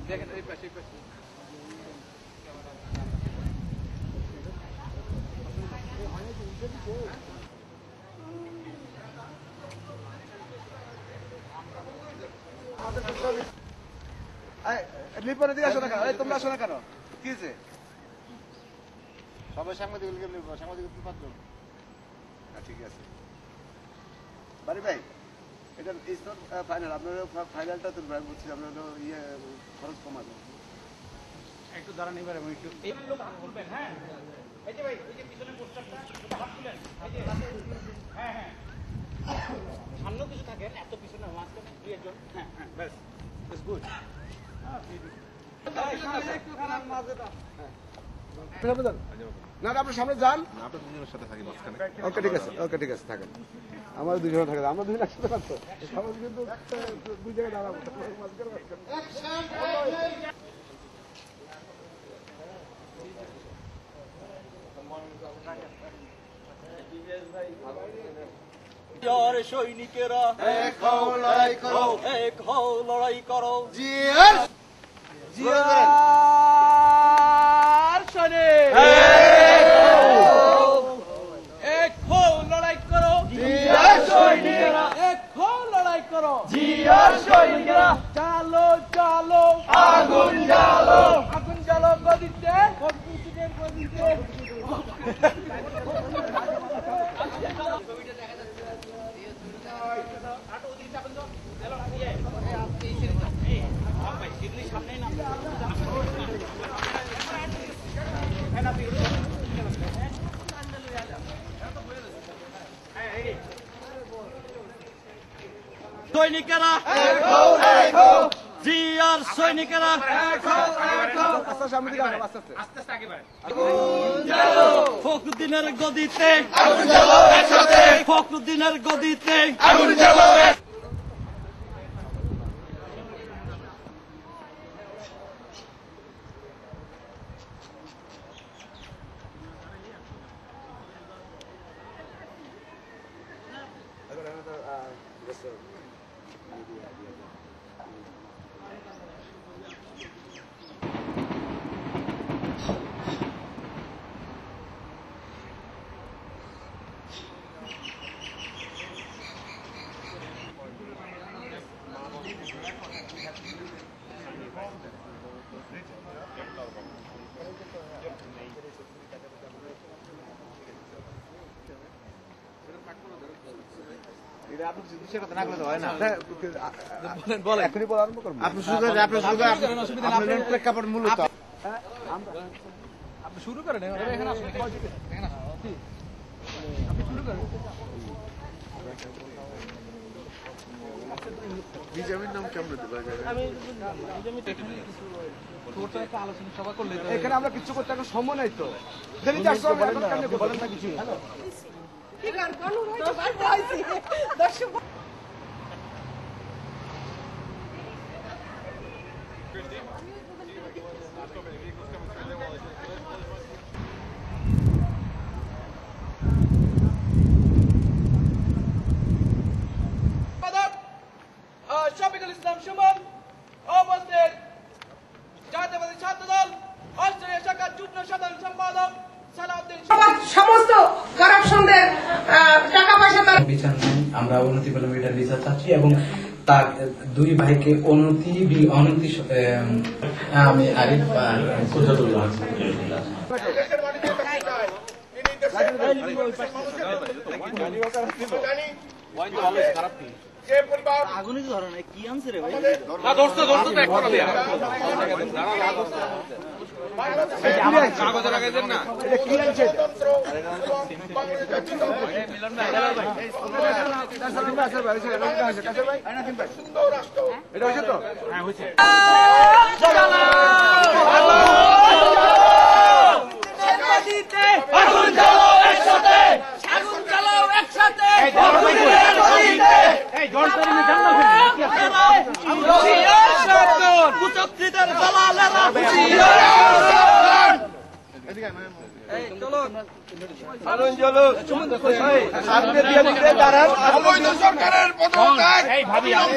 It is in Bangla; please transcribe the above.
দেখেন এই পাশে লিপনের দিকে আসো না কেন? তোমরা আসো না কেন? কি হয়েছে? সবাই সাংবাদিক ঠিক আছে বাড়ি ভাই, এটা ফাইনাল। আপনার ফাইনালটা তো বলছি, আপনার ইয়ে খরচ কমাবে একটু দাঁড়ান। এবার একটু হ্যাঁ, এই যে ভাই, এই যে পিছনে পোস্টারটা, এটা হাত তুলেন। হ্যাঁ হ্যাঁ, সামনেও কিছু থাকে, এত পিছনে মাঝখানে দুই একজন। হ্যাঁ হ্যাঁ, ব্যাস ইটস গুড। না আপনার সামনে যান, ওকে ঠিক আছে, ওকে ঠিক আছে, থাকেন। আমার দুজনে থাকে, আমরা দুজন একসাথে থাকতো, সবাই কিন্তু দুই জায়গায় দাঁড়াবো। সৈনিকেরা এক হও, লড়াই করো, এক হও, লড়াই করো। জিয়ার জিয়ার সৈনিক এক হও, লড়াই করো। জিয়ার সৈনিকেরা এক হও, লড়াই করো। জিয়ার সৈনিকেরা চালো চালো, আগুন জ্বালো, আগুন জ্বালো গদিতে, গদিতে। সৈনিকেরা জিয়ার সৈনিকেরা ফখরুদ্দিনের গদিতে, ফখরুদ্দিনের গদিতে। প্রেক্ষাপট মূলত আপনি শুরু করেন, এখানে আসুন, আপনি শুরু করেন। বিজেপির নাম কেমন আলোচনা সভা করলে এখানে আমরা কিছু করতে এখন সময় নাই তো, বলেন না কিছু। শফিকুল ইসলাম সুমন উপস্থিত, জাতীয়বাদী ছাত্রদল অস্ট্রেলিয়া শাখার যুগ্ম সাধারণ সম্পাদক সালাউদ্দিন। সমস্ত করাপশনদের টাকা পয়সা বিচার নাই, আমরা অনতি বিলম্বে এটার বিচার চাচ্ছি এবং তার দুই ভাইকে অনতি আমি আরিফ খারাপ আগুনই তো ধরে নাই, কি আনছে রে ভাই? কাগজ লাগাইছেন না, এটা কি আনছে? এটা হয়েছে তো? হ্যাঁ হয়েছে। আগুন জ্বালাও একসাথে, আগুন জ্বালাও একসাথে। কুচক্রীদের দালালেরা অবৈধ সরকারের পদত্যাগ বাংলাদেশ